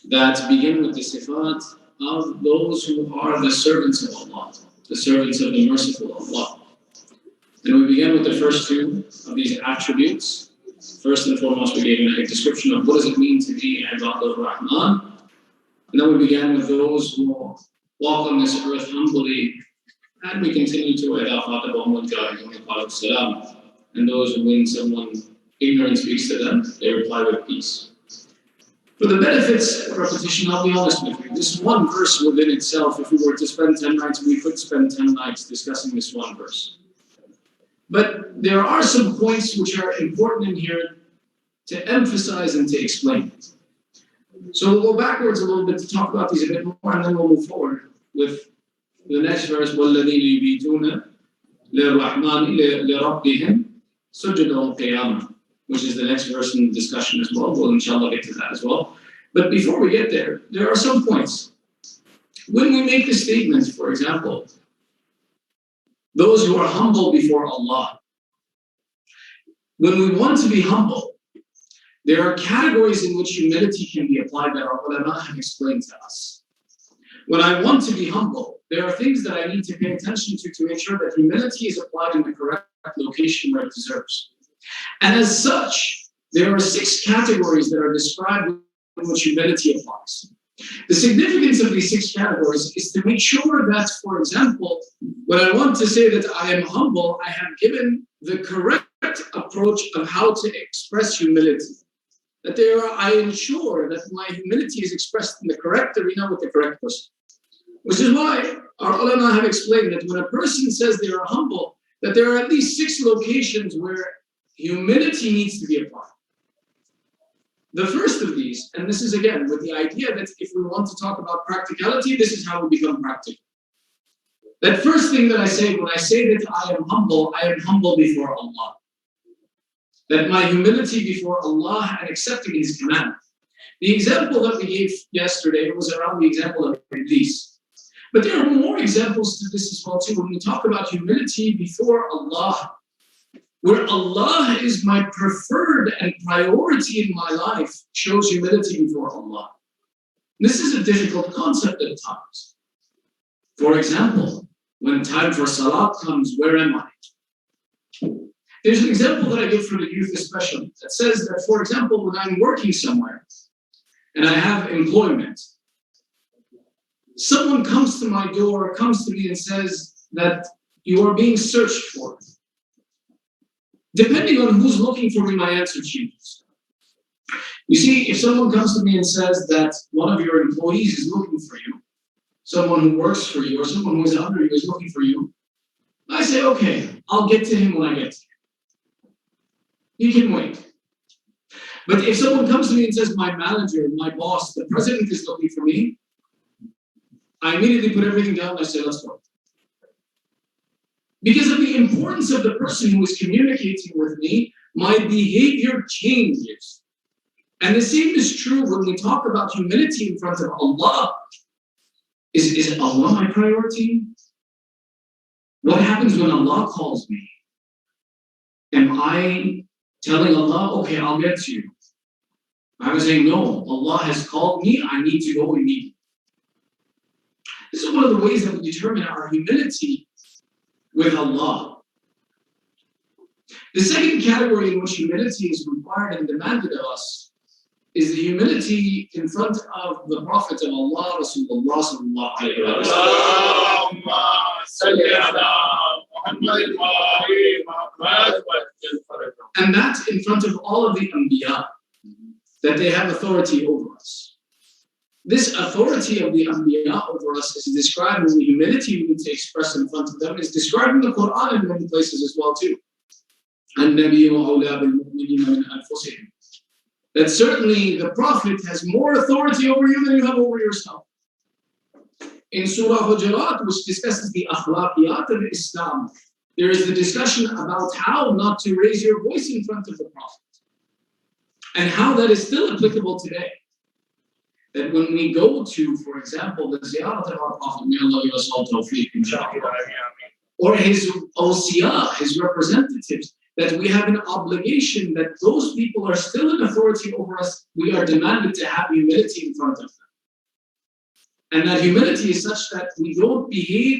that begin with the sifat of those who are the servants of Allah, the servants of the merciful Allah. And we begin with the first two of these attributes. First and foremost, we gave a description of what does it mean to be Ibadur Rahman. And then we began with those who walk on this earth humbly, and we continue to and those who, when someone ignorant speaks to them, they reply with peace. For the benefits of repetition, I'll be honest with you, this one verse within itself, if we were to spend 10 nights, we could spend 10 nights discussing this one verse. But there are some points which are important in here to emphasize and to explain. So we'll go backwards a little bit to talk about these a bit more, and then we'll move forward with the next verse, وَالَّذِينَ يُبِيتُونَ لِلرَّحْمَنِ لِرَبِّهِمْ سُجُدًا وَقِيَامًا, which is the next verse in the discussion as well. We'll inshallah get to that as well. But before we get there, there are some points. When we make the statement, for example, those who are humble before Allah, when we want to be humble, there are categories in which humility can be applied that our ulama have explained to us. When I want to be humble, there are things that I need to pay attention to make sure that humility is applied in the correct location where it deserves. And as such, there are 6 categories that are described in which humility applies. The significance of these 6 categories is to make sure that, for example, when I want to say that I am humble, I have given the correct approach of how to express humility. That I ensure that my humility is expressed in the correct arena with the correct person. Which is why our ulama have explained that when a person says they are humble, that there are at least 6 locations where humility needs to be applied. The first of these, and this is again with the idea that if we want to talk about practicality, this is how we become practical. That first thing that I say, when I say that I am humble before Allah. That my humility before Allah and accepting His command. The example that we gave yesterday was around the example of Iblis. But there are more examples to this as well too when we talk about humility before Allah. Where Allah is my preferred and priority in my life shows humility before Allah. This is a difficult concept at times. For example, when time for Salat comes, where am I? There's an example that I give for the youth especially that says that, for example, when I'm working somewhere and I have employment, someone comes to my door, comes to me and says that you are being searched for. Depending on who's looking for me, my answer changes. You see, if someone comes to me and says that one of your employees is looking for you, someone who works for you or someone who is under you is looking for you, I say, okay, I'll get to him when I get to him. He can wait. But if someone comes to me and says, my manager, my boss, the president is looking for me, I immediately put everything down and I say, let's go. Because of the importance of the person who is communicating with me, my behavior changes. And the same is true when we talk about humility in front of Allah. Is Allah my priority? What happens when Allah calls me? Am I telling Allah, okay, I'll get to you? I'm saying, no, Allah has called me, I need to go immediately. This is one of the ways that we determine our humility with Allah. The second category in which humility is required and demanded of us is the humility in front of the Prophet of Allah, Rasulullah sallallahu alayhi wa sallam. And that's in front of all of the Anbiya, that they have authority over us. This authority of the Anbiya over us is described in the humility we need to express in front of them. It's described in the Quran in many places as well too. That certainly the Prophet has more authority over you than you have over yourself. In Surah Hujurat, which discusses the akhlaqiyat of Islam, there is the discussion about how not to raise your voice in front of the Prophet. And how that is still applicable today. That when we go to, for example, the ziyarat of our Prophet, may Allah give us all tawfiq, inshallah, or his awsiya, his representatives, that we have an obligation that those people are still in authority over us. We are demanded to have humility in front of them. And that humility is such that we don't behave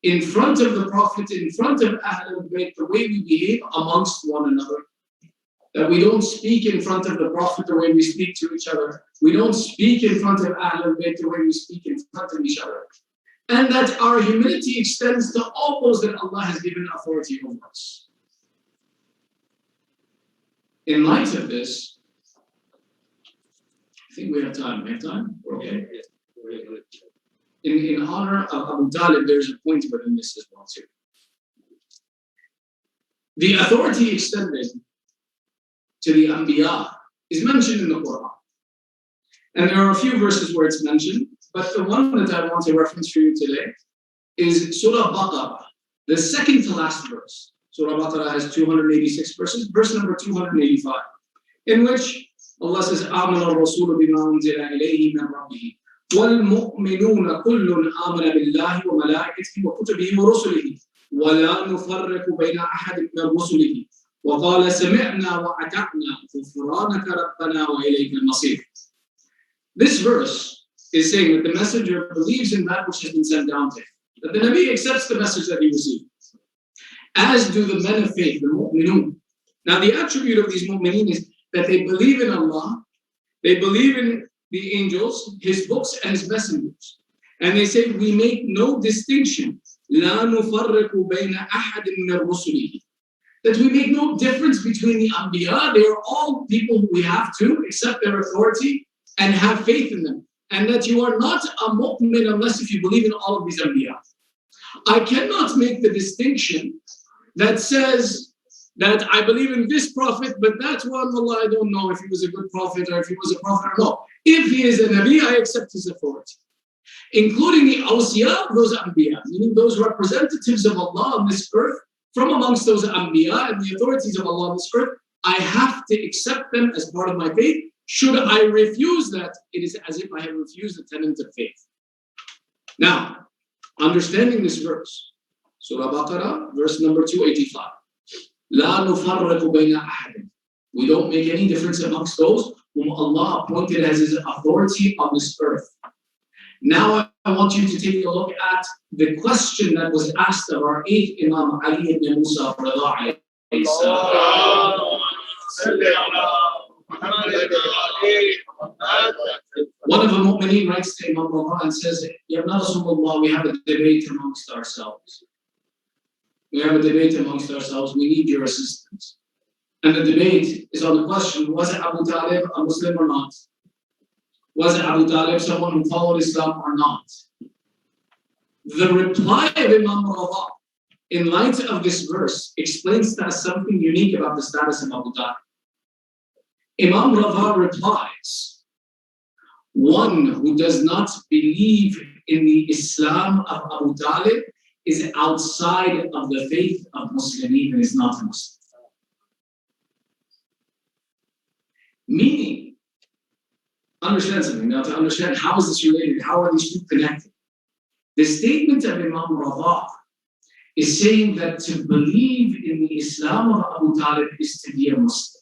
in front of the Prophet, in front of Ahlul Bayt, the way we behave amongst one another. That we don't speak in front of the Prophet the way we speak to each other. We don't speak in front of Ahlul Bayt the way we speak in front of each other. And that our humility extends to all those that Allah has given authority over us. In light of this, I think we have time. We have time? We're okay? In honor of Abu Talib, there's a point within this as well too. The authority extended to the Anbiya is mentioned in the Quran. And there are a few verses where it's mentioned, but the one that I want to reference for you today is Surah Baqarah, the second to last verse. Surah Baqarah has 286 verses, verse number 285, in which Allah says, آمن الرسول بما أنزل إليه من ربه والمؤمنون كل آمن بالله وملائكته وكتبه ورسله ولا نفرق بين أحد من رسله وقال سمعنا وأطعنا غفرانك ربنا وإليك المصير. This verse is saying that the messenger believes in that which has been sent down to him, that the Nabi accepts the message that he received, as do the men of faith, the mu'minun. Now the attribute of these mu'mineen is that they believe in Allah, they believe in the angels, his books and his messengers. And they say, we make no distinction. لا نفرق بين أحد من رسله. That we make no difference between the Anbiya. They are all people who we have to accept their authority and have faith in them. And that you are not a mu'min unless if you believe in all of these Anbiya. I cannot make the distinction that says that I believe in this prophet, but that one, Allah, I don't know if he was a good prophet or if he was a prophet or not. If he is a Nabi, I accept his authority. Including the awsiya of those Anbiya, meaning those representatives of Allah on this earth, from amongst those Anbiya and the authorities of Allah on this earth, I have to accept them as part of my faith. Should I refuse that, it is as if I have refused the tenet of faith. Now, understanding this verse, Surah Baqarah, verse number 285. لا نفرق بين أحد. We don't make any difference amongst those whom Allah appointed as his authority on this earth. Now I want you to take a look at the question that was asked of our eighth Imam Ali ibn Musa radiallahu anhu. One of the mu'mineen writes to Imam Rawah and says, Ya Rasulullah, we have a debate amongst ourselves. We have a debate amongst ourselves. We need your assistance. And the debate is on the question, was Abu Talib a Muslim or not? Was Abu Talib someone who followed Islam or not? The reply of Imam Rawah, in light of this verse, explains to us something unique about the status of Abu Talib. Imam Rawah replies, one who does not believe in the Islam of Abu Talib is outside of the faith of Muslimin and is not a Muslim. Meaning, understand something. Now, to understand how is this related, how are these two connected? The statement of Imam Rawah is saying that to believe in the Islam of Abu Talib is to be a Muslim.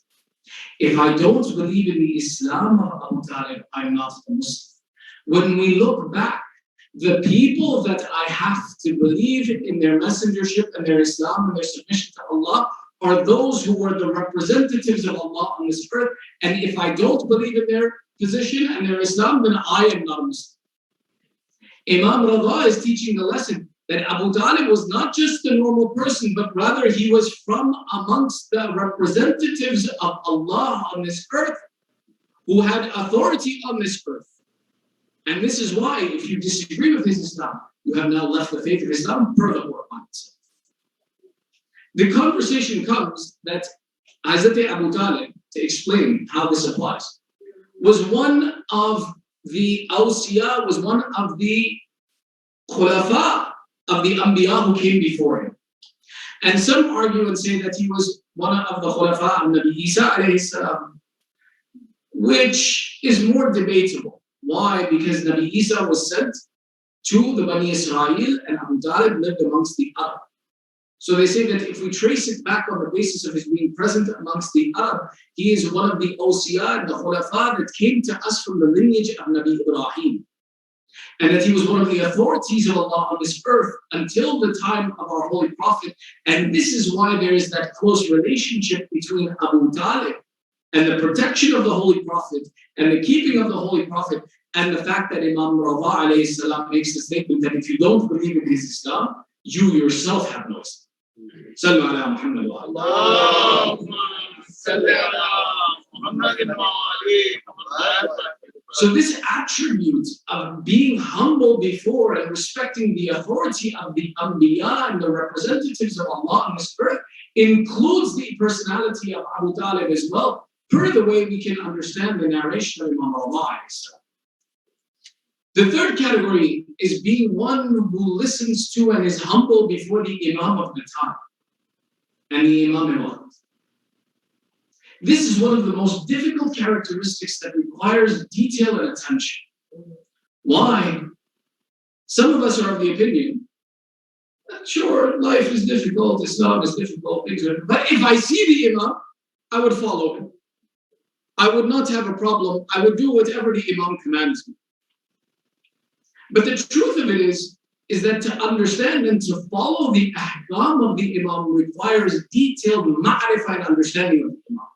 If I don't believe in the Islam of Abu Talib, I'm not a Muslim. When we look back, the people that I have to believe in their messengership and their Islam and their submission to Allah are those who are the representatives of Allah on this earth. And if I don't believe in their position and their Islam, then I am not a Muslim. Imam Rawah is teaching the lesson that Abu Talib was not just a normal person, but rather he was from amongst the representatives of Allah on this earth who had authority on this earth. And this is why, if you disagree with his Islam, you have now left the faith of Islam per the Quran itself. The conversation comes that Hazrat Abu Talib, to explain how this applies, was one of the awsiya, was one of the khulafa of the Anbiya who came before him. And some argue and say that he was one of the khulafa of Nabi Isa alayhi salam, which is more debatable. Why? Because Nabi Isa was sent to the Bani Israel and Abu Talib lived amongst the Arab. So they say that if we trace it back on the basis of his being present amongst the Arab, he is one of the awsiya, the khulafa that came to us from the lineage of Nabi Ibrahim. And that he was one of the authorities of Allah on this earth until the time of our Holy Prophet. And this is why there is that close relationship between Abu Talib and the protection of the Holy Prophet and the keeping of the Holy Prophet and the fact that Imam Rava alayhi salam makes the statement that if you don't believe in his Islam, you yourself have no Islam. Sallu ala Muhammad wa Allahumma salli ala Muhammad wa alihi. So this attribute of being humble before and respecting the authority of the Anbiya and the representatives of Allah on this earth includes the personality of Abu Talib as well, per the way we can understand the narration of Imam Rava. The third category is being one who listens to and is humble before the Imam of the time and the Imam al-Waqt. This is one of the most difficult characteristics that requires detail and attention. Why? Some of us are of the opinion that sure, life is difficult, Islam is difficult, but if I see the Imam, I would follow him. I would not have a problem. I would do whatever the Imam commands me. But the truth of it is that to understand and to follow the ahkam of the Imam requires detailed ma'rifah and understanding of the Imam.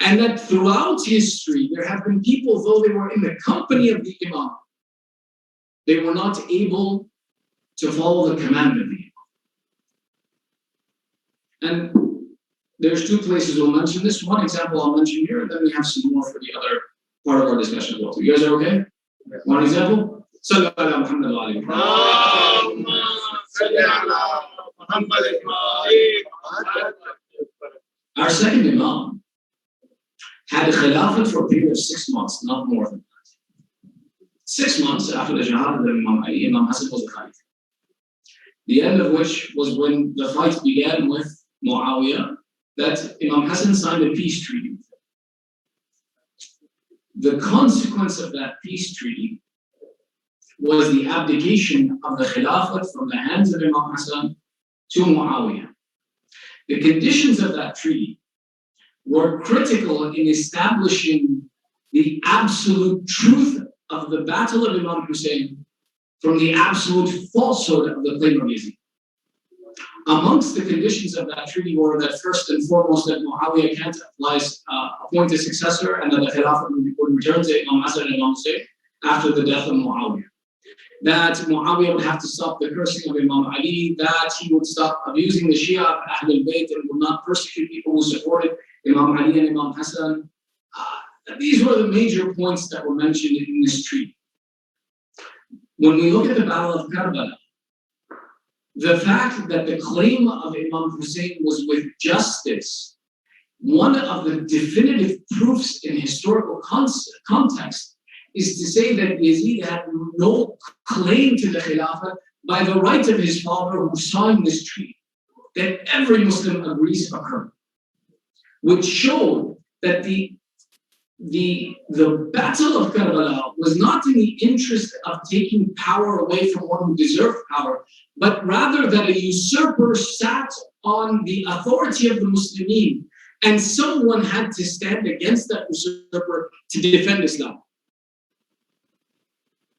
And that throughout history, there have been people, though they were in the company of the Imam, they were not able to follow the command of the Imam. And there's two places we'll mention this. One example I'll mention here, and then we have some more for the other part of our discussion as well. So you guys are okay? One example? Sallu ala Muhammad wa alihi. Allahumma salli ala Muhammad wa alihi. Our second Imam had a khilafat for a period of 6 months, not more than that. 6 months after the Shahada of Imam Ali, Imam Hassan was a Khalif. The end of which was when the fight began with Muawiyah, that Imam Hassan signed a peace treaty. The consequence of that peace treaty was the abdication of the Khilafat from the hands of Imam Hassan to Muawiyah. The conditions of that treaty were critical in establishing the absolute truth of the battle of Imam Hussain from the absolute falsehood of the claim of Yazid. Amongst the conditions of that treaty were that first and foremost that Muawiyah can't appoint a successor and that the Khilafat would return to Imam Hassan and Imam Hussain after the death of Muawiyah. That Muawiyah would have to stop the cursing of Imam Ali, that he would stop abusing the Shia of Ahl al-Bayt and would not persecute people who supported Imam Ali and Imam Hassan. These were the major points that were mentioned in this treaty. When we look at the Battle of Karbala, the fact that the claim of Imam Hussain was with justice, one of the definitive proofs in historical context is to say that Yazid had no claim to the Khilafah by the right of his father who signed this treaty, that every Muslim agrees occurred, which showed that the battle of Karbala was not in the interest of taking power away from one who deserved power, but rather that a usurper sat on the authority of the Muslimin and someone had to stand against that usurper to defend Islam.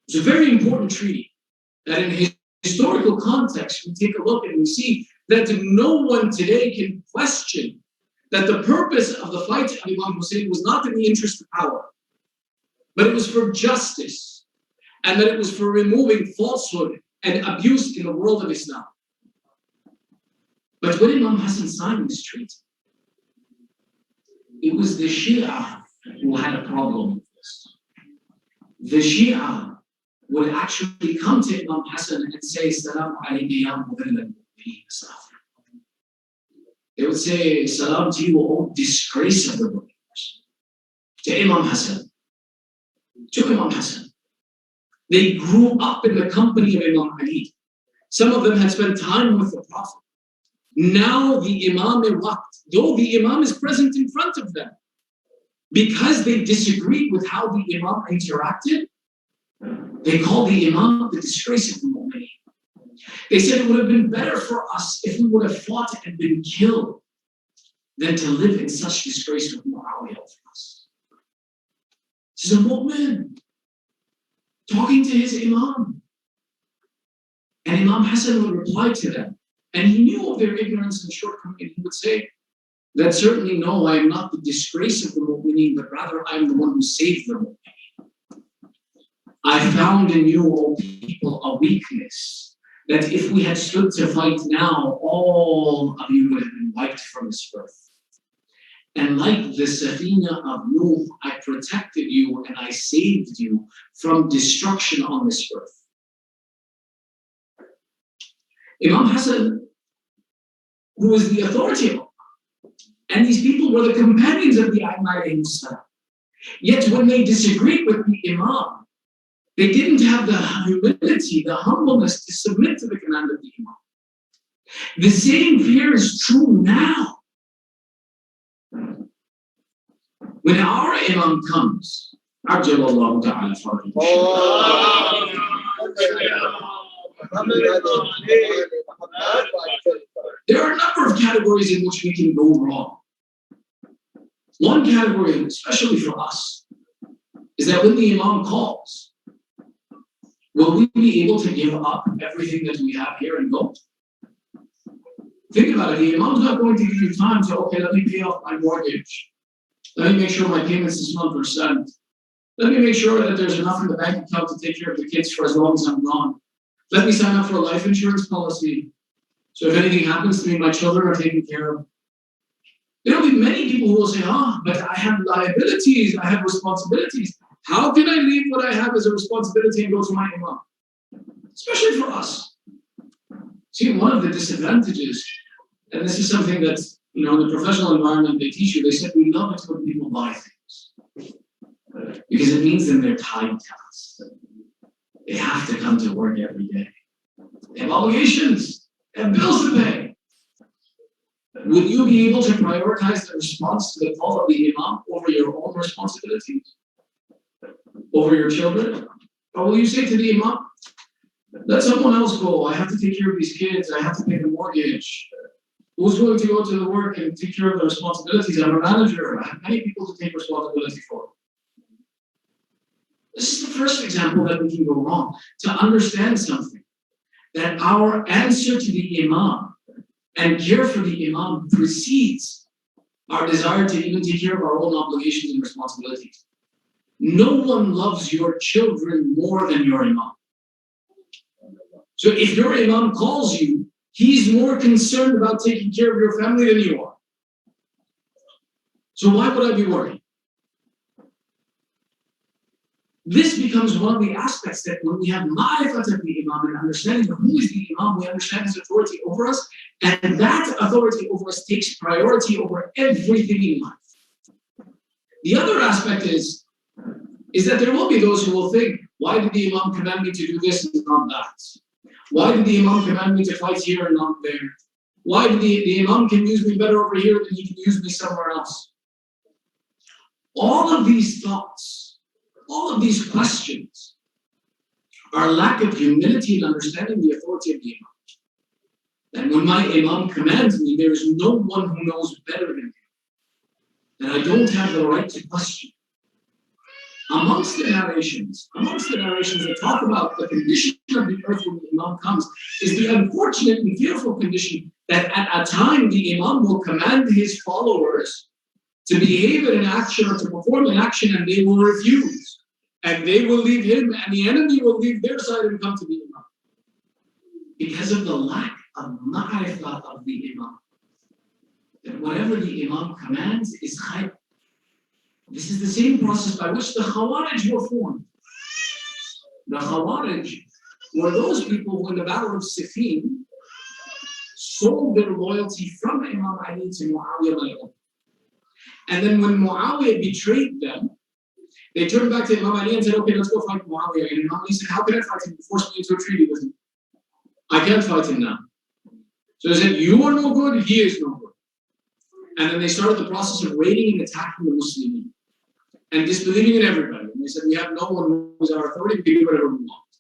It's a very important treaty that in historical context, we take a look and we see that no one today can question that the purpose of the fight of Imam Hussain was not in the interest of power, but it was for justice, and that it was for removing falsehood and abuse in the world of Islam. But when Imam Hassan signed this treaty, it was the Shia who had a problem with this. The Shia would actually come to Imam Hassan and say, Salaam alayhi ya mudhil al-mu'mineen. They would say, Salam to you, O disgrace of the believers. To Imam Hassan. To Imam Hassan. They grew up in the company of Imam Ali. Some of them had spent time with the Prophet. Now the Imam al-Waqt, though the Imam is present in front of them, because they disagreed with how the Imam interacted, they call the Imam the disgrace of the Mu'mineen. They said it would have been better for us if we would have fought and been killed than to live in such disgrace with Muawiyah over us. This is a mu'min talking to his imam. And Imam Hassan would reply to them. And he knew of their ignorance and shortcoming, and he would say that certainly no, I am not the disgrace of the mu'mineen, but rather I am the one who saved the mu'mineen. I found in you, O people, a weakness, that if we had stood to fight now, all of you would have been wiped from this earth. And like the Safina of Nuh, I protected you and I saved you from destruction on this earth. Imam Hassan, who was the authority of Allah, and these people were the companions of the Imam. Yet when they disagreed with the Imam, they didn't have the humility, the humbleness to submit to the command of the Imam. The same fear is true now. When our Imam comes, Ajjalallahu ta'ala farqi. There are a number of categories in which we can go wrong. One category, especially for us, is that when the Imam calls, will we be able to give up everything that we have here and go? Think about it. The Imam's not going to give you time to, okay, let me pay off my mortgage. Let me make sure my payments this month are sent. Let me make sure that there's enough in the bank account to take care of the kids for as long as I'm gone. Let me sign up for a life insurance policy. So if anything happens to me, my children are taken care of. There will be many people who will say, but I have liabilities, I have responsibilities. How can I leave what I have as a responsibility and go to my Imam? Especially for us. See, one of the disadvantages, and this is something that, in the professional environment they teach you, they said we love it when people buy things. Because it means that they're tied to us. They have to come to work every day. They have obligations, they have bills to pay. Would you be able to prioritize the response to the call of the Imam over your own responsibilities? Over your children? Or will you say to the Imam, let someone else go, I have to take care of these kids, I have to pay the mortgage. Who's going to go to the work and take care of the responsibilities? I'm a manager, I have many people to take responsibility for. This is the first example that we can go wrong. To understand something, that our answer to the Imam and care for the Imam precedes our desire to even take care of our own obligations and responsibilities. No one loves your children more than your Imam. So if your Imam calls you, he's more concerned about taking care of your family than you are. So why would I be worried? This becomes one of the aspects that when we have ma'rifat of the Imam and understanding of who is the Imam, we understand his authority over us, and that authority over us takes priority over everything in life. The other aspect is that there will be those who will think, why did the Imam command me to do this and not that? Why did the Imam command me to fight here and not there? Why did the Imam can use me better over here than he can use me somewhere else? All of these thoughts, all of these questions are lack of humility and understanding the authority of the Imam. And when my Imam commands me, there is no one who knows better than him. And I don't have the right to question. Amongst the narrations that talk about the condition of the earth when the Imam comes, is the unfortunate and fearful condition that at a time the Imam will command his followers to behave in an action or to perform an action, and they will refuse. And they will leave him, and the enemy will leave their side and come to the Imam. Because of the lack of ma'rifah of the Imam. That whatever the Imam commands is khayr. This is the same process by which the Khawarij were formed. The Khawarij were those people who in the Battle of Siffin sold their loyalty from Imam Ali to Muawiyah. And then when Muawiyah betrayed them, they turned back to Imam Ali and said, okay, let's go fight Muawiyah. And Imam Ali said, how can I fight him? You forced me into a treaty with him. I can't fight him now. So they said, you are no good, he is no good. And then they started the process of raiding and attacking the Muslims and disbelieving in everybody. And they said, we have no one who is our authority, we can do whatever we want.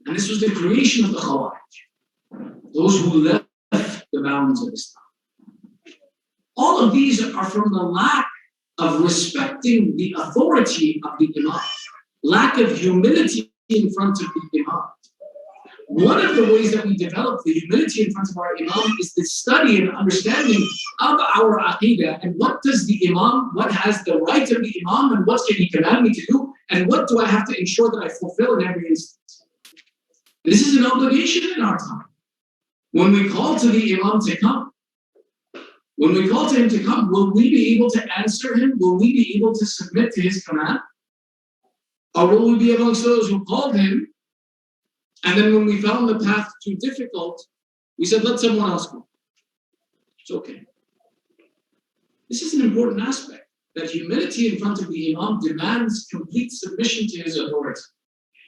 And this was the creation of the Khawarij, those who left the bounds of Islam. All of these are from the lack of respecting the authority of the Imam, lack of humility in front of the Imam. One of the ways that we develop the humility in front of our Imam is the study and understanding of our Aqidah, and what does the Imam, what has the right of the Imam, and what can he command me to do, and what do I have to ensure that I fulfill in every instance. This is an obligation in our time. When we call to the Imam to come, when we call to him to come, will we be able to answer him? Will we be able to submit to his command? Or will we be amongst those who called him, and then when we found the path too difficult, we said, let someone else go. It's okay. This is an important aspect, that humility in front of the Imam demands complete submission to his authority.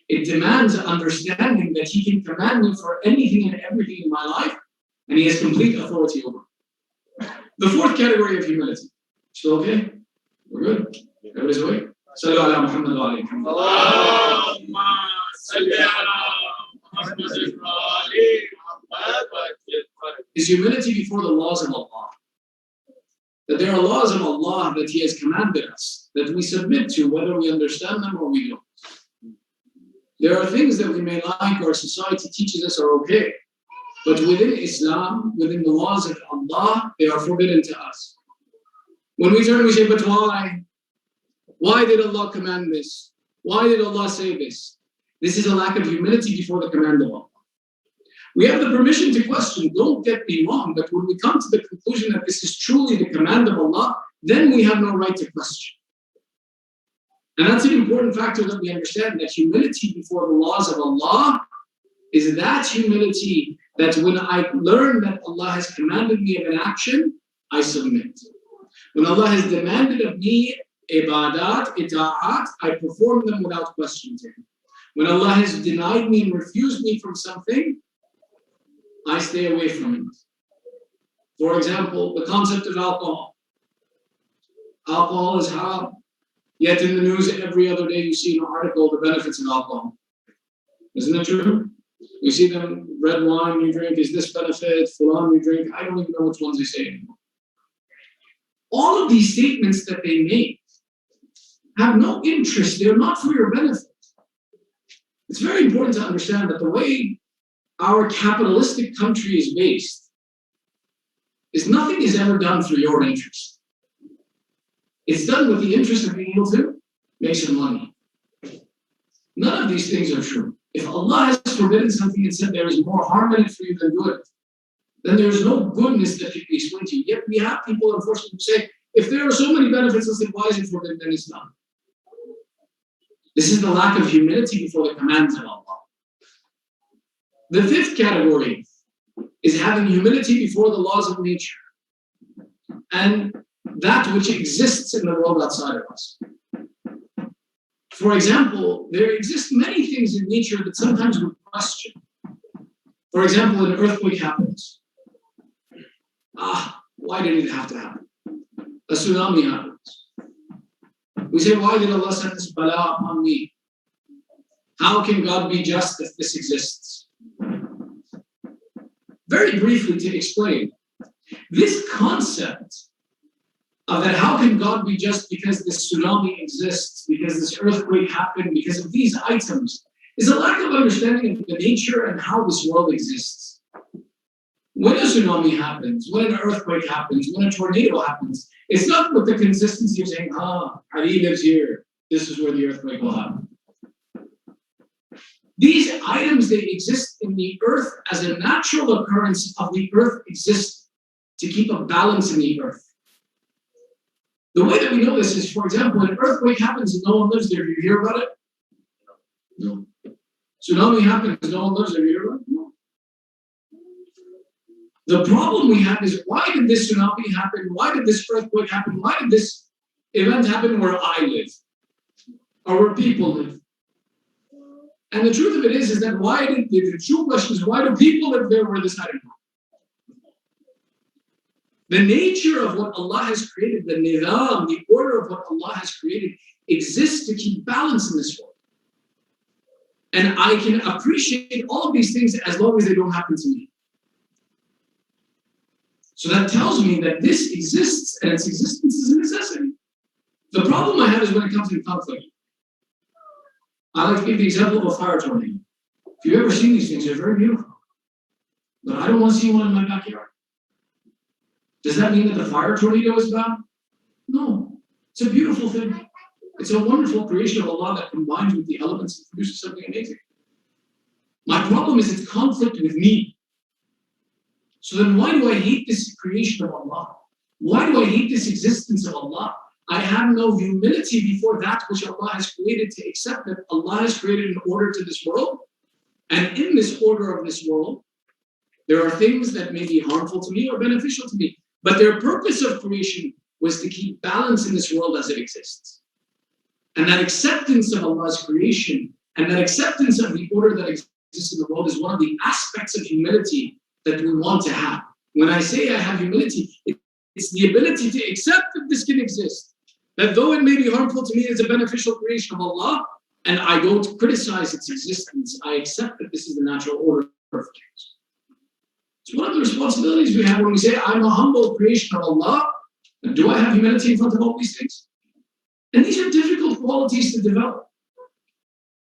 It demands understanding that he can command me for anything and everything in my life, and he has complete authority over me. The fourth category of humility. Still okay? We're good? Everybody's awake? Sallu ala Muhammad wa alayhi. Allahumma salli ala Muhammad wa alayhi. Is humility before the laws of Allah. That there are laws of Allah that He has commanded us, that we submit to whether we understand them or we don't. There are things that we may like, our society teaches us are okay, but within Islam, within the laws of Allah, they are forbidden to us. When we turn, we say, but why? Why did Allah command this? Why did Allah say this? This is a lack of humility before the command of Allah. We have the permission to question, don't get me wrong, but when we come to the conclusion that this is truly the command of Allah, then we have no right to question. And that's an important factor that we understand, that humility before the laws of Allah is that humility that when I learn that Allah has commanded me of an action, I submit. When Allah has demanded of me ibadat, ita'at, I perform them without question to Him. When Allah has denied me and refused me from something, I stay away from it. For example, the concept of alcohol. Alcohol is haram. Yet in the news every other day you see an article, the benefits of alcohol. Isn't it true? You see them, red wine you drink, is this benefit, fulan you drink, I don't even know which ones they say anymore. All of these statements that they make have no interest, they're not for your benefit. It's very important to understand that the way our capitalistic country is based is nothing is ever done for your interest. It's done with the interest of being able to make some money. None of these things are true. If Allah has forbidden something and said there is more harm in it for you than good, then there is no goodness that can be explained to you. Yet we have people, unfortunately, who say, if there are so many benefits, then why is it forbidden? Then it's not. This is the lack of humility before the commands of Allah. The fifth category is having humility before the laws of nature and that which exists in the world outside of us. For example, there exist many things in nature that sometimes we question. For example, an earthquake happens. Why did it have to happen? A tsunami happens. We say, why did Allah send this bala upon me? How can God be just if this exists? Very briefly to explain, this concept of that how can God be just because this tsunami exists, because this earthquake happened, because of these items, is a lack of understanding of the nature and how this world exists. When a tsunami happens, when an earthquake happens, when a tornado happens, it's not with the consistency of saying, Ali lives here, this is where the earthquake will happen. These items, they exist in the earth as a natural occurrence of the earth exists to keep a balance in the earth. The way that we know this is, for example, when an earthquake happens and no one lives there, do you hear about it? No. Tsunami happens, no one lives there, do you hear about it? No. The problem we have is, why did this tsunami happen? Why did this earthquake happen? Why did this event happen where I live? Or where people live? And the truth of it is that the true question is, why do people live there where this happened? The nature of what Allah has created, the nizam, the order of what Allah has created, exists to keep balance in this world. And I can appreciate all of these things as long as they don't happen to me. So that tells me that this exists, and its existence is a necessity. The problem I have is when it comes to conflict. I like to give the example of a fire tornado. If you've ever seen these things, they're very beautiful. But I don't want to see one in my backyard. Does that mean that the fire tornado is bad? No. It's a beautiful thing. It's a wonderful creation of Allah that combines with the elements and produces something amazing. My problem is its conflict with me. So then why do I hate this creation of Allah? Why do I hate this existence of Allah? I have no humility before that which Allah has created to accept that Allah has created an order to this world. And in this order of this world, there are things that may be harmful to me or beneficial to me. But their purpose of creation was to keep balance in this world as it exists. And that acceptance of Allah's creation and that acceptance of the order that exists in the world is one of the aspects of humility that we want to have. When I say I have humility, it's the ability to accept that this can exist. That though it may be harmful to me, it's a beneficial creation of Allah, and I don't criticize its existence. I accept that this is the natural order of things. It's one of the responsibilities we have when we say, I'm a humble creation of Allah. Do I have humility in front of all these things? And these are difficult qualities to develop.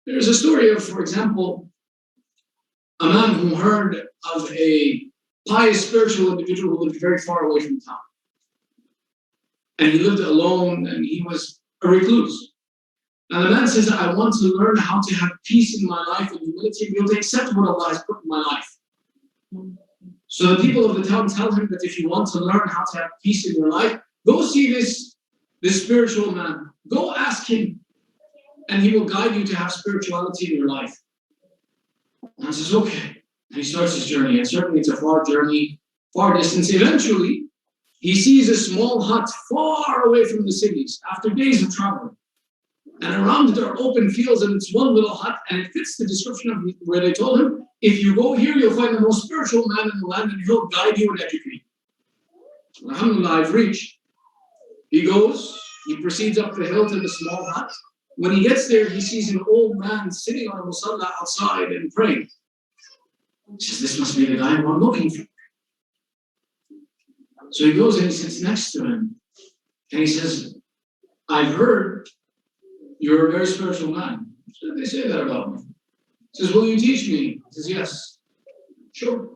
There's a story of, for example, a man who heard of a pious spiritual individual who lived very far away from town. And he lived alone and he was a recluse. And the man says, I want to learn how to have peace in my life and humility and be able to accept what Allah has put in my life. So the people of the town tell him that if you want to learn how to have peace in your life, go see this spiritual man. Go ask him, and he will guide you to have spirituality in your life. And he says, okay. And he starts his journey, and certainly it's a far journey, far distance. Eventually, he sees a small hut far away from the cities after days of traveling. And around it are open fields, and it's one little hut, and it fits the description of where they told him, if you go here, you'll find the most spiritual man in the land, and he'll guide you and educate you. Alhamdulillah, I've reached. He goes, he proceeds up the hill to the small hut. When he gets there, he sees an old man sitting on a musalla outside and praying. He says, this must be the guy I'm looking for. So he goes and he sits next to him. And he says, I've heard you're a very spiritual man. So they say that about me. He says, will you teach me? He says, yes. Sure.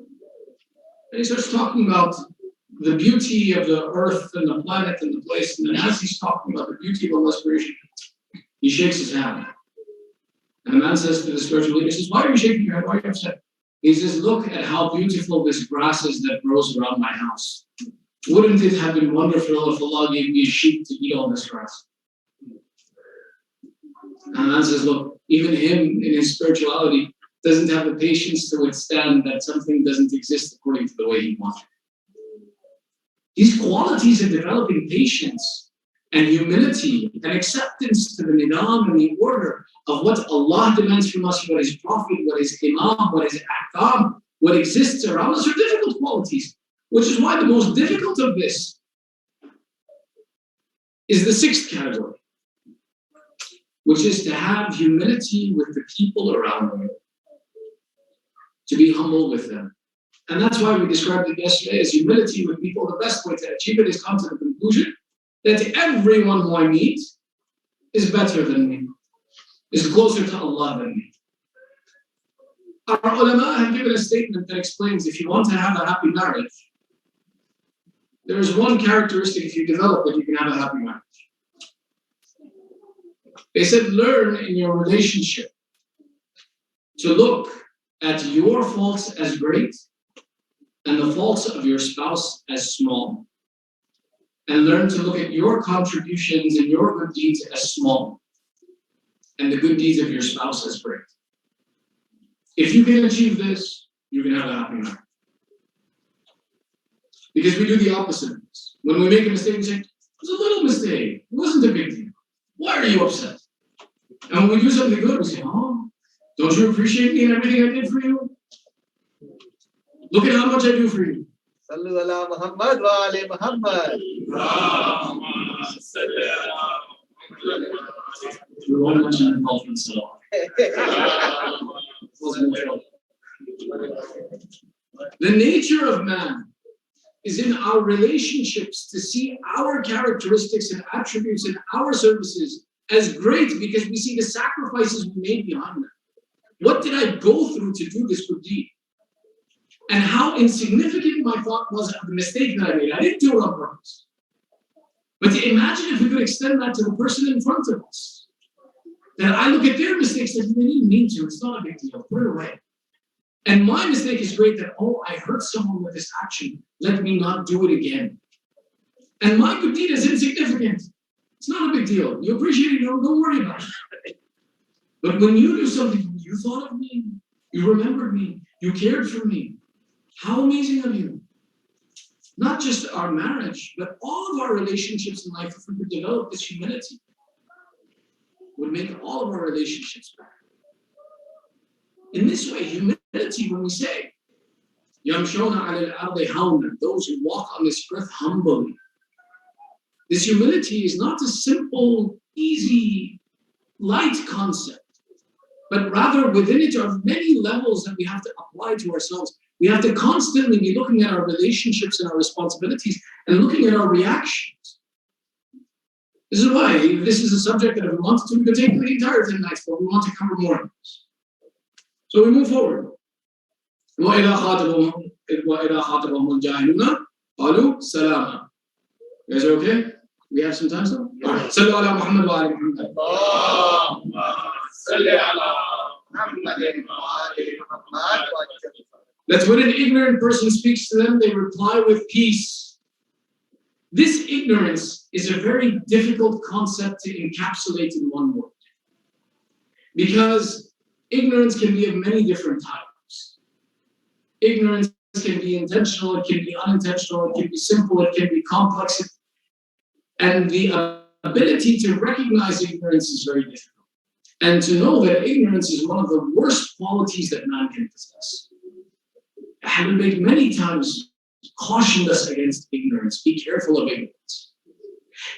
And he starts talking about the beauty of the earth and the planet and the place. And then as he's talking about the beauty of Allah's creation, he shakes his hand. And the man says to the spiritual leader, he says, why are you shaking your head? Why are you upset? He says, look at how beautiful this grass is that grows around my house. Wouldn't it have been wonderful if Allah gave me a sheep to eat all this grass? And the man says, look, even him in his spirituality doesn't have the patience to withstand that something doesn't exist according to the way he wants it. These qualities of developing patience and humility and acceptance to the nidam and the order of what Allah demands from us, what is Prophet, what is Imam, what is Ahkam, what exists around us are difficult qualities, which is why the most difficult of this is the sixth category, which is to have humility with the people around you, to be humble with them. And that's why we described it yesterday as humility with people. The best way to achieve it is come to the conclusion that everyone who I meet is better than me, is closer to Allah than me. Our ulama have given a statement that explains if you want to have a happy marriage, there is one characteristic, if you develop it, you can have a happy marriage. They said, learn in your relationship to look at your faults as great and the faults of your spouse as small. And learn to look at your contributions and your good deeds as small and the good deeds of your spouse as great. If you can achieve this, you can have a happy marriage. Because we do the opposite of this. When we make a mistake, we say, it was a little mistake. It wasn't a big deal. Why are you upset? And when we do something good, we say, oh, don't you appreciate me and everything I did for you? Look at how much I do for you. Sallu ala Muhammad wa ali Muhammad. We won't mention the culture, so. The nature of man is in our relationships to see our characteristics and attributes and our services as great because we see the sacrifices we made behind them. What did I go through to do this good deed? And how insignificant my thought was of the mistake that I made. I didn't do it on purpose. But imagine if we could extend that to the person in front of us. That I look at their mistakes and they didn't mean to. It's not a big deal. Put it away. And my mistake is great that, I hurt someone with this action. Let me not do it again. And my good deed is insignificant. It's not a big deal. You appreciate it, don't worry about it. But when you do something, you thought of me, you remembered me, you cared for me. How amazing of you. Not just our marriage, but all of our relationships in life, if we could develop this humility, would make all of our relationships better. In this way, humility, when we say, يَمْشُونَ عَلَى الْأَرْضِ هَوْنًا, those who walk on this earth humbly. This humility is not a simple, easy, light concept, but rather within it are many levels that we have to apply to ourselves. We have to constantly be looking at our relationships and our responsibilities and looking at our reactions. This is why this is a subject that if we wanted to, we could take the entire 10 nights, but we want to cover more of this. So we move forward. وَإِذَا خَاطَبَهُمُ الْجَاهِلُونَ قَالُوا سَلَامًا. You guys are okay? We have some time still? صلوا على محمد وعلى محمد. اللهم صل على محمد وعلى محمد. That's when an ignorant person speaks to them, they reply with peace. This ignorance is a very difficult concept to encapsulate in one word. Because ignorance can be of many different types. Ignorance can be intentional, it can be unintentional, it can be simple, it can be complex. And the ability to recognize ignorance is very difficult. And to know that ignorance is one of the worst qualities that man can possess. Having made many times cautioned us against ignorance. Be careful of ignorance.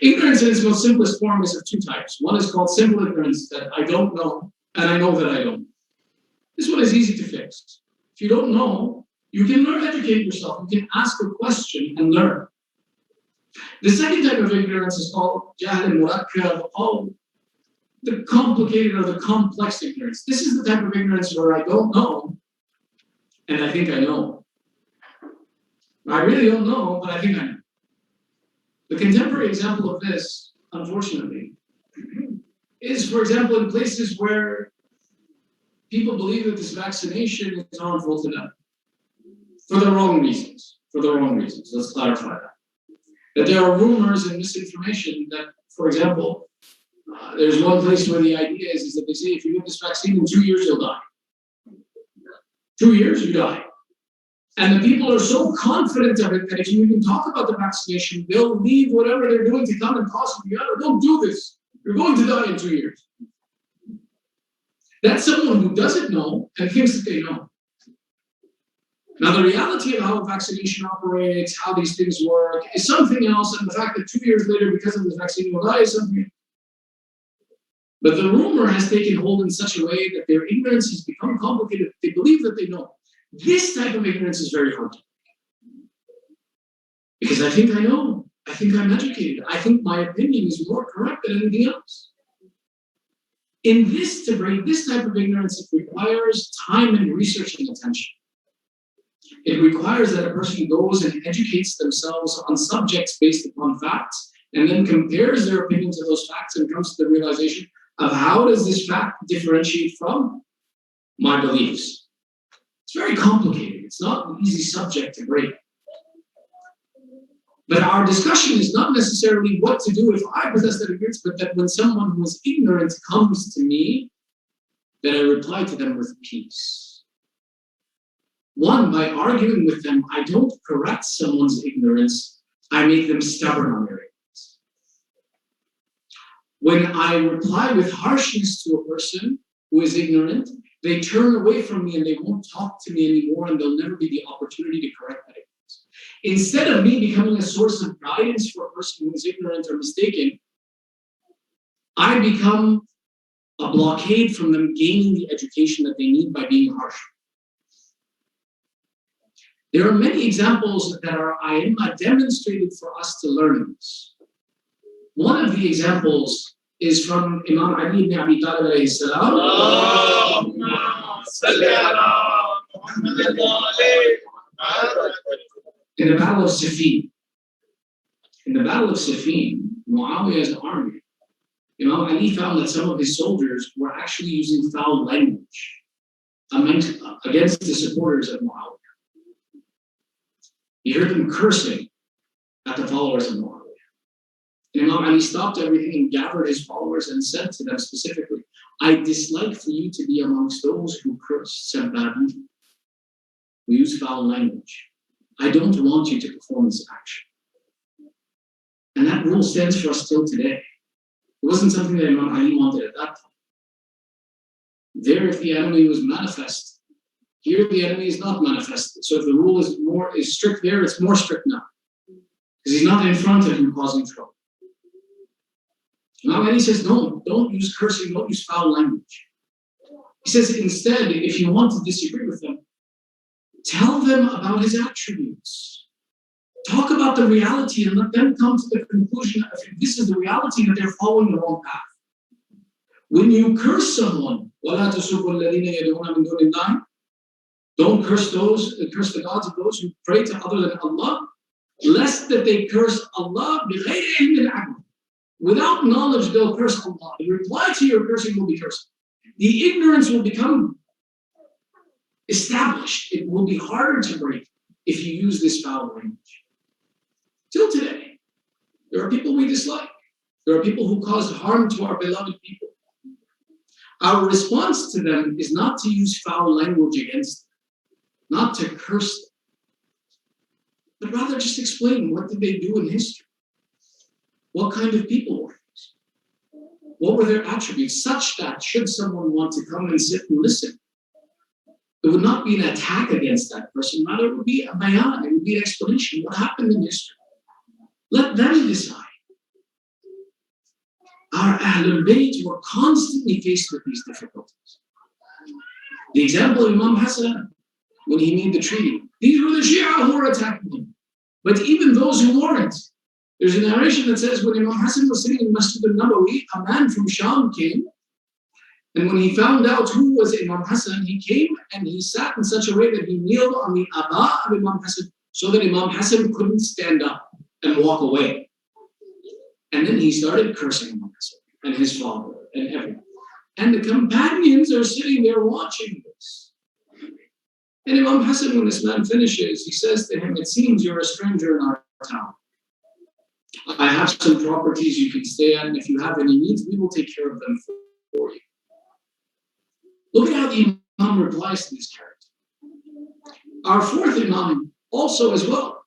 Ignorance in its most simplest form is of two types. One is called simple ignorance, that I don't know, and I know that I don't. This one is easy to fix. If you don't know, you can learn, educate yourself. You can ask a question and learn. The second type of ignorance is called jahl al-murakkab, the complicated or the complex ignorance. This is the type of ignorance where I don't know, and I think I know. I really don't know, but I think I know. The contemporary example of this, unfortunately, is, for example, in places where people believe that this vaccination is harmful to them. For the wrong reasons. For the wrong reasons. Let's clarify that. That there are rumors and misinformation that, for example, there's one place where the idea is that they say if you get this vaccine in 2 years, you'll die. 2 years, you die. And the people are so confident of it that if you even talk about the vaccination, they'll leave whatever they're doing to come and possibly, don't do this. You're going to die in 2 years. That's someone who doesn't know and thinks that they know. Now, the reality of how vaccination operates, how these things work, is something else, and the fact that 2 years later, because of the vaccine, you'll die is something else. But the rumor has taken hold in such a way that their ignorance has become complicated. They believe that they know. This type of ignorance is very hard to make. Because I think I know. I think I'm educated. I think my opinion is more correct than anything else. To break this type of ignorance, it requires time and research and attention. It requires that a person goes and educates themselves on subjects based upon facts, and then compares their opinion to those facts and comes to the realization of how does this fact differentiate from my beliefs. It's very complicated. It's not an easy subject to break. But our discussion is not necessarily what to do if I possess that ignorance, but that when someone who is ignorant comes to me, that I reply to them with peace. One, by arguing with them, I don't correct someone's ignorance, I make them stubborn on their ignorance. When I reply with harshness to a person who is ignorant, they turn away from me and they won't talk to me anymore, and there'll never be the opportunity to correct that ignorance. Instead of me becoming a source of guidance for a person who is ignorant or mistaken, I become a blockade from them gaining the education that they need by being harsh. There are many examples that our A'immah demonstrated for us to learn this. One of the examples is from Imam Ali ibn Abi Talib alayhi salam. In the Battle of Siffin. In the Battle of Siffin, Muawiyah's army, Imam Ali found that some of his soldiers were actually using foul language against the supporters of Muawiyah. He heard them cursing at the followers of Muawiyah. And Imam Ali stopped everything and gathered his followers and said to them specifically, I dislike for you to be amongst those who curse, who use foul language. I don't want you to perform this action. And that rule stands for us till today. It wasn't something that Imam Ali wanted at that time. There, if the enemy was manifest, here the enemy is not manifested. So if the rule is strict there, it's more strict now. Because he's not in front of you causing trouble. Imam Ali says, no, don't use cursing, don't use foul language. He says, instead, if you want to disagree with them, tell them about his attributes. Talk about the reality and let them come to the conclusion of if this is the reality that they're following the wrong path. When you curse someone, don't curse the gods of those who pray to other than Allah, lest that they curse Allah without knowledge. They'll curse Allah. The reply to your cursing will be cursing. The ignorance will become established. It will be harder to break if you use this foul language. Till today, there are people we dislike. There are people who caused harm to our beloved people. Our response to them is not to use foul language against them, not to curse them, but rather just explain what did they do in history. What kind of people were these? What were their attributes? Such that should someone want to come and sit and listen, it would not be an attack against that person, rather it would be a bayan, it would be an explanation. What happened in history? Let them decide. Our Ahlul Bayt were constantly faced with these difficulties. The example of Imam Hassan, when he made the treaty, these were the Shia who were attacking him. But even those who weren't, there's a narration that says when Imam Hassan was sitting in Masjid al-Nabawi, a man from Sham came, and when he found out who was Imam Hassan, he came and he sat in such a way that he kneeled on the Aba of Imam Hassan so that Imam Hassan couldn't stand up and walk away. And then he started cursing Imam Hassan and his father and everyone. And the companions are sitting there watching this. And Imam Hassan, when this man finishes, he says to him, it seems you're a stranger in our town. I have some properties you can stay at, and if you have any needs, we will take care of them for you. Look at how the Imam replies to this character. Our fourth Imam also as well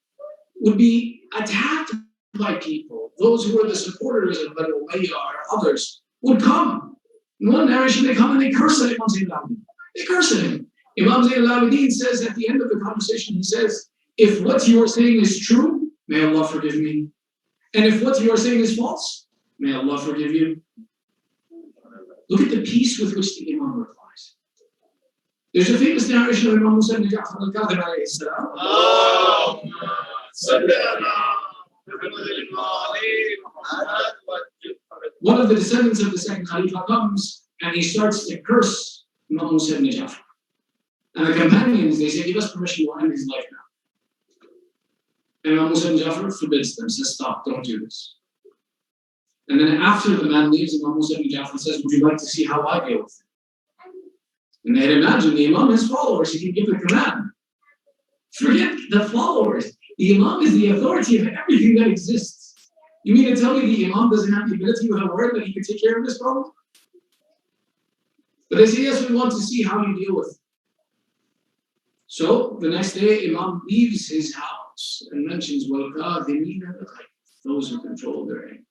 would be attacked by people. Those who are the supporters of Banu Umayyah or others would come. In one narration, they come and they curse at Imam Zayn al-Abidin. They curse at him. Imam Zayn al-Abidin says at the end of the conversation, he says, if what you are saying is true, may Allah forgive me. And if what you are saying is false, may Allah forgive you. Look at the peace with which the Imam replies. There's a famous narration of Imam Hussain al-Kadhim alayhi salam. One of the descendants of the second Khalifa comes and he starts to curse Imam Hussain al-Jafar. And the companions, they say, give us permission to end his life now. And Imam Hussain al-Jafar forbids them, says, stop, don't do this. And then after the man leaves, Imam Hussain al-Jafar says, would you like to see how I deal with it? And they had imagined the Imam has followers, he can give the command. Forget the followers. The Imam is the authority of everything that exists. You mean to tell me the Imam doesn't have the ability with a word that he can take care of this problem? But they say, yes, we want to see how you deal with it. So the next day, Imam leaves his house and mentions, those who control their anger.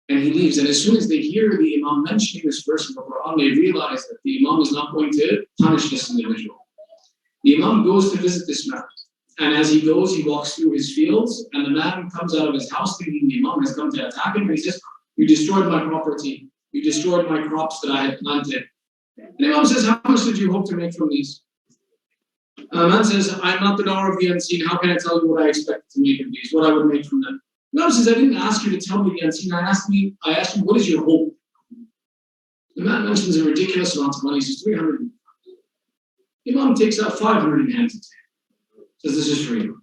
And he leaves. And as soon as they hear the Imam mentioning this verse in the Quran, they realize that the Imam is not going to punish this individual. The Imam goes to visit this man. And as he goes, he walks through his fields, and the man comes out of his house thinking the Imam has come to attack him. And he says, you destroyed my property. You destroyed my crops that I had planted. And the Imam says, how much did you hope to make from these? A man says, I'm not the knower of the unseen. How can I tell you what I expect to make of these, what I would make from them? No, says, I didn't ask you to tell me the unseen. I asked you, what is your hope? The man mentions a ridiculous amount of money. He says, 300. Imam takes out 500 and hands it to him. Says, this is for you.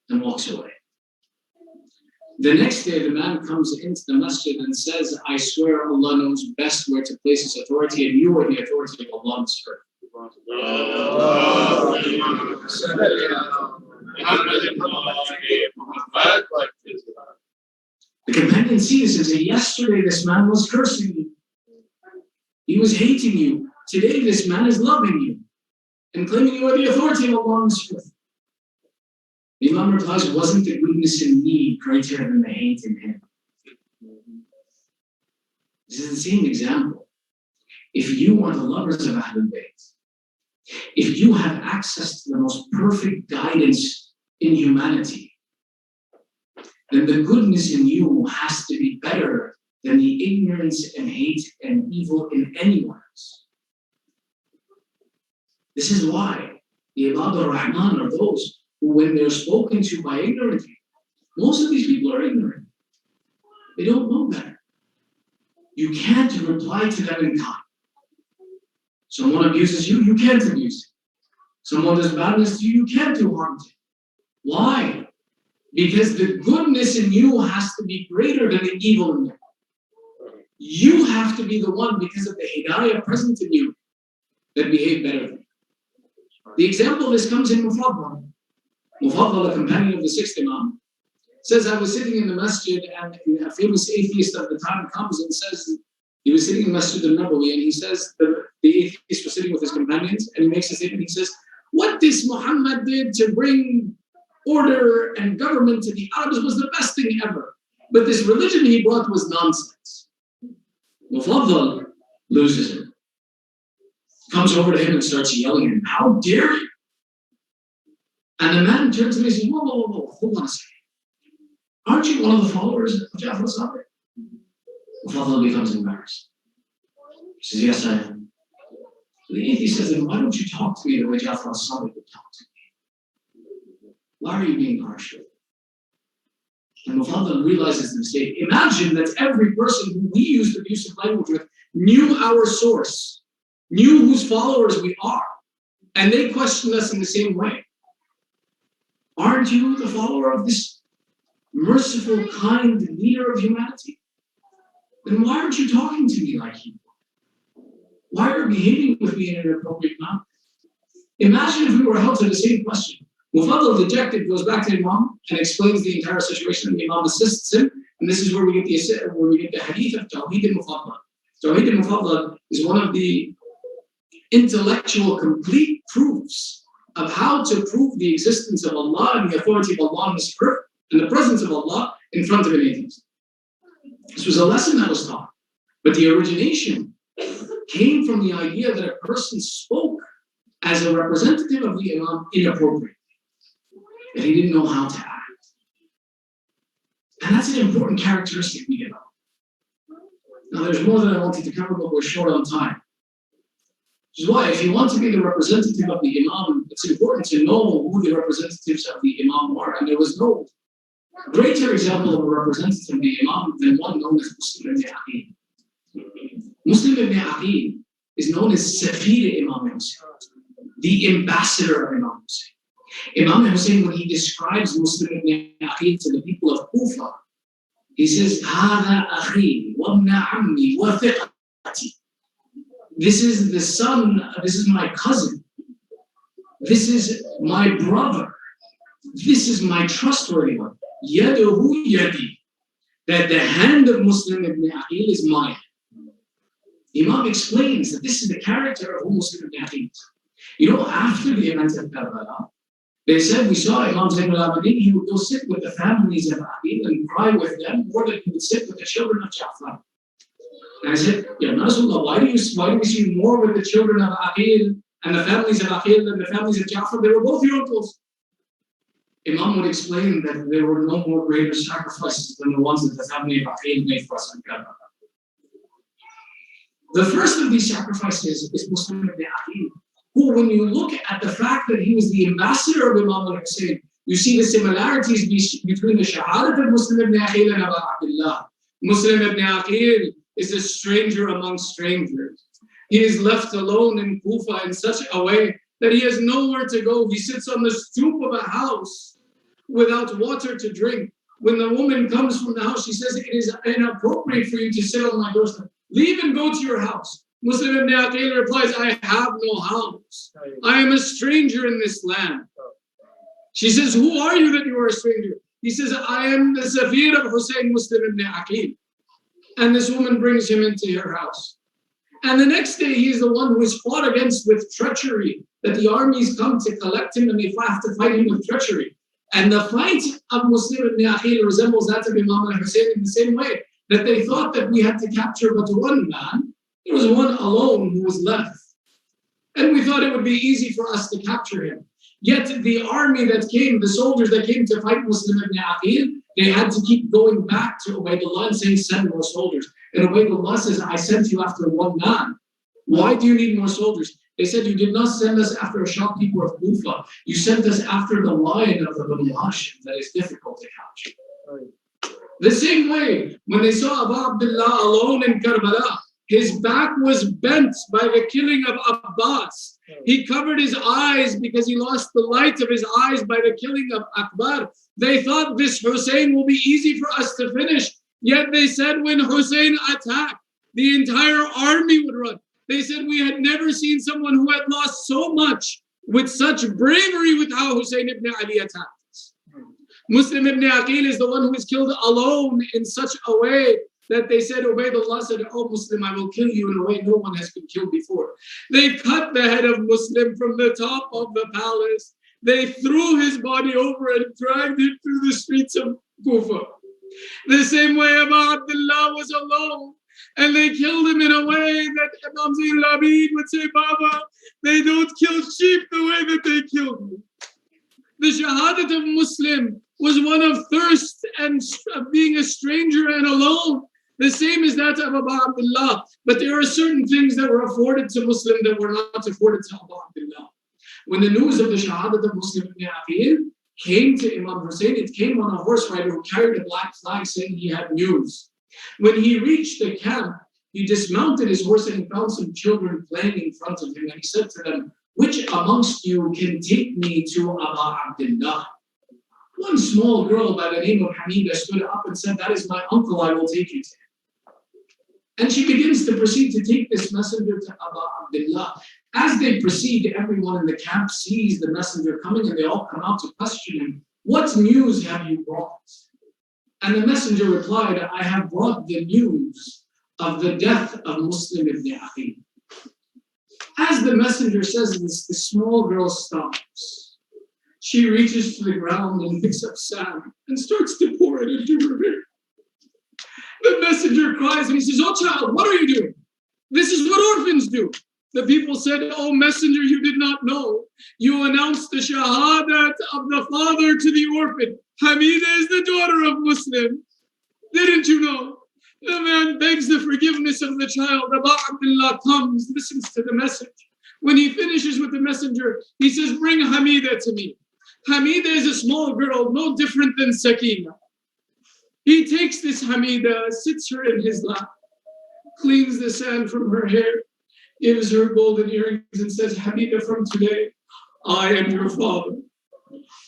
And walks away. The next day, the man comes into the masjid and says, I swear Allah knows best where to place his authority, and you are the authority of Allah on this earth. The companion sees this and says, yesterday this man was cursing you. He was hating you. Today this man is loving you and claiming you are the authority of Allah on this earth. The Imam replies, wasn't the goodness in me greater than the hate in him? This is the same example. If you are the lovers of Ahlul Bayt, if you have access to the most perfect guidance in humanity, then the goodness in you has to be better than the ignorance and hate and evil in anyone else. This is why the Ibad al-Rahman are those who, when they're spoken to by ignorant people, most of these people are ignorant. They don't know better. You can't reply to them in kind. Someone abuses you, you can't abuse him. Someone does badness to you, you can't do harm to him. Why? Because the goodness in you has to be greater than the evil in you. You have to be the one, because of the hidayah present in you, that behave better than you. The example of this comes in Mufaddal. Mufaddal, a companion of the sixth Imam, says, I was sitting in the masjid and a famous atheist of the time comes and says, he was sitting in the Masjid al-Nabawi and he says, the atheist was sitting with his companions and he makes a statement, he says, what this Muhammad did to bring order and government to the Arabs was the best thing ever. But this religion he brought was nonsense. Mufaddal loses him. Comes over to him and starts yelling at him, how dare you? And the man turns to me and says, whoa, hold on a second. Aren't you one of the followers of Ja'far al-Sadiq? Mufaddal becomes embarrassed. He says, yes, I am. The atheist says, then why don't you talk to me the way Ja'far al-Sadiq would talk to me? Why are you being harsh with me? And Mufaddal realizes the mistake. Imagine that every person who we used abusive language with knew our source, knew whose followers we are, and they questioned us in the same way. Aren't you the follower of this merciful, kind leader of humanity? Then why aren't you talking to me like you? Why are you behaving with me in an inappropriate manner? Imagine if we were held to the same question. Mufaddal, dejected, goes back to Imam and explains the entire situation, and the Imam assists him. And this is where we get the hadith of Tawheed al-Mufaddal. Tawheed al-Mufaddal is one of the intellectual complete proofs of how to prove the existence of Allah and the authority of Allah on this earth and the presence of Allah in front of an atheist. This was a lesson that was taught, but the origination came from the idea that a person spoke as a representative of the Imam inappropriately, that he didn't know how to act. And that's an important characteristic we develop. Now, there's more that I wanted to cover, but we're short on time. Which is why, if you want to be the representative of the Imam, it's important to know who the representatives of the Imam are. And there was no greater example of a representative of the Imam than one known as Muslim ibn Aqil. Muslim ibn Aqil is known as Safir Imam Hussain, the ambassador of Imam Hussain. Imam Hussain, when he describes Muslim ibn Aqil to the people of Kufa, he says, هَذَا أَخِي وَابْنَ عَمِّي وَثِقَتِي. This is the son, this is my cousin, this is my brother, this is my trustworthy one. Yaduhu yadi. That the hand of Muslim ibn Aqil is mine. Imam explains that this is the character of who Muslim ibn Aqil is. You know, after the event of Karbala, they said we saw Imam Zayn al-Abidin, he would go sit with the families of Aqil and cry with them more than he would sit with the children of Ja'far. And I said, Ya Rasulullah, why do we see more with the children of Aqil and the families of Aqil than the families of Ja'far? They were both your uncles. Imam would explain that there were no more greater sacrifices than the ones that the family of Aqil made for us in Karbala. The first of these sacrifices is Muslim ibn Aqil. who, when you look at the fact that he was the ambassador of Imam al-Hussain, you see the similarities between the shahadat of Muslim ibn Aqil and Abu Abdullah. Muslim ibn Aqil is a stranger among strangers. He is left alone in Kufa in such a way that he has nowhere to go. He sits on the stoop of a house without water to drink. When the woman comes from the house, she says, it is inappropriate for you to sit on my doorstep. Leave and go to your house. Muslim ibn Aqil replies, I have no house. I am a stranger in this land. She says, who are you that you are a stranger? He says, I am the Zafir of Hussain, Muslim ibn Aqil. And this woman brings him into her house. And the next day, he is the one who is fought against with treachery, that the armies come to collect him and they have to fight him with treachery. And the fight of Muslim ibn Aqil resembles that of Imam al-Hussain in the same way, that they thought that we had to capture but one man. There was one alone who was left. And we thought it would be easy for us to capture him. Yet the army that came, the soldiers that came to fight Muslim ibn Aqil, they had to keep going back to Ubaydullah and saying, send more soldiers. And Ubaydullah says, I sent you after one man. Why do you need more soldiers? They said, you did not send us after a shopkeeper of Kufa. You sent us after the lion of the Banu Hashim that is difficult to capture. The same way, when they saw Abu Abdullah alone in Karbala, his back was bent by the killing of Abbas. He covered his eyes because he lost the light of his eyes by the killing of Akbar. They thought this Hussein will be easy for us to finish. Yet they said when Hussein attacked, the entire army would run. They said we had never seen someone who had lost so much with such bravery with how Hussein ibn Ali attacked us. Muslim ibn Aqil is the one who is killed alone in such a way that they said, Ubaydullah said, oh Muslim, I will kill you in a way no one has been killed before. They cut the head of Muslim from the top of the palace. They threw his body over and dragged him through the streets of Kufa. The same way Abu Abdullah was alone. And they killed him in a way that Imam Zain al-Abid would say, Baba, they don't kill sheep the way that they killed me. The shahadat of Muslim was one of thirst and of being a stranger and alone. The same as that of Abu Abdullah. But there are certain things that were afforded to Muslim that were not afforded to Abu Abdullah. When the news of the shahadat of Muslim ibn Aqil came to Imam Hussain, it came on a horse rider who carried a black flag saying he had news. When he reached the camp, he dismounted his horse and he found some children playing in front of him. And he said to them, which amongst you can take me to Abu Abdullah? One small girl by the name of Hamida stood up and said, that is my uncle, I will take you to him. And she begins to proceed to take this messenger to Abu Abdullah. As they proceed, everyone in the camp sees the messenger coming and they all come out to question him. What news have you brought? And the messenger replied, I have brought the news of the death of Muslim ibn Aqil. As the messenger says this, the small girl stops. She reaches to the ground and picks up sand and starts to pour it into her hair. The messenger cries and he says, oh child, what are you doing? This is what orphans do. The people said, oh messenger, you did not know. You announced the shahadat of the father to the orphan. Hamida is the daughter of Muslim. Didn't you know? The man begs the forgiveness of the child. Abu Abdullah comes, listens to the message. When he finishes with the messenger, he says, bring Hamida to me. Hamida is a small girl, no different than Sakina. He takes this Hamida, sits her in his lap, cleans the sand from her hair, gives her golden earrings and says, Hamida, from today, I am your father.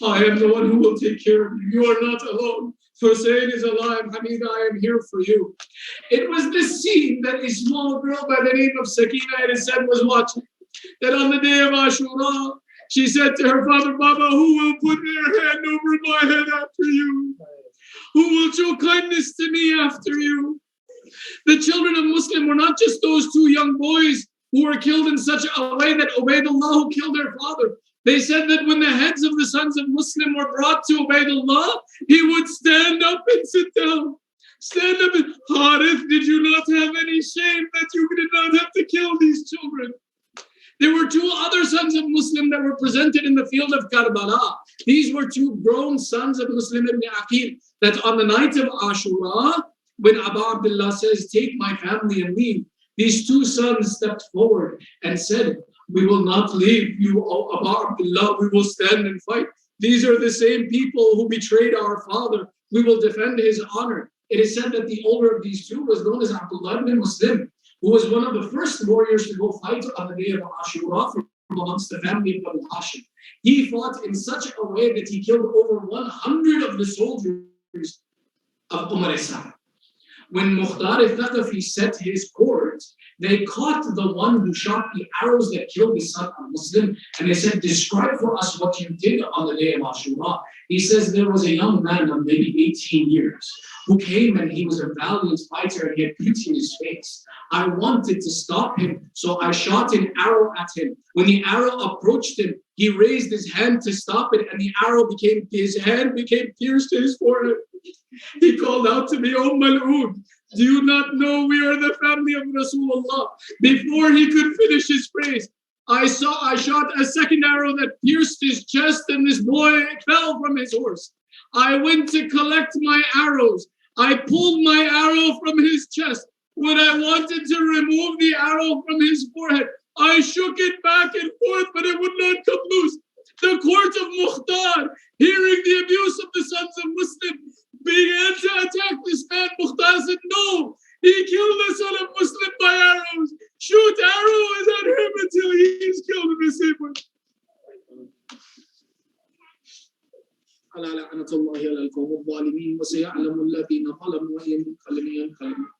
I am the one who will take care of you. You are not alone. Hussein is alive. Hamida, I am here for you. It was this scene that a small girl by the name of Sakina, it is said, was watching. That on the day of Ashura, she said to her father, Baba, who will put their hand over my head after you? Who will show kindness to me after you? The children of Muslim were not just those two young boys who were killed in such a way that Ubaydullah who killed their father. They said that when the heads of the sons of Muslim were brought to Ubaydullah, he would stand up and sit down. Stand up and, Harith, did you not have any shame that you did not have to kill these children? There were two other sons of Muslim that were presented in the field of Karbala. These were two grown sons of Muslim ibn Aqil, that on the night of Ashura, when Abu Abdullah says, take my family and leave, these two sons stepped forward and said, We will not leave you, O Aba Abdullah. We will stand and fight. These are the same people who betrayed our father. We will defend his honor. It is said that the older of these two was known as Abdullah ibn Muslim, who was one of the first warriors to go fight on the day of Ashura from amongst the family of Banu Hashim. He fought in such a way that he killed over 100 of the soldiers of Umar Sa'd. When Mukhtar al-Thaqafi set his cords, they caught the one who shot the arrows that killed the son of Muslim, and they said, describe for us what you did on the day of Ashura. He says there was a young man of maybe 18 years who came, and he was a valiant fighter and he had beauty in his face. I wanted to stop him, so I shot an arrow at him. When the arrow approached him, he raised his hand to stop it, and his hand became pierced to his forehead. He called out to me, "Oh Mal'ood, do you not know we are the family of Rasulullah?" Before he could finish his phrase, I shot a second arrow that pierced his chest, and this boy fell from his horse. I went to collect my arrows. I pulled my arrow from his chest. When I wanted to remove the arrow from his forehead, I shook it back and forth, but it would not come loose. The court of Mukhtar, hearing the abuse of the sons of Muslim, began to attack this man. Mukhtar said, "No, he killed the son of Muslim by arrows. Shoot arrows at him until he is killed in the same way." على لعنة الله على القوم الظالمين وسيعلم الذين ظلموا أي منقلب ينقلبون.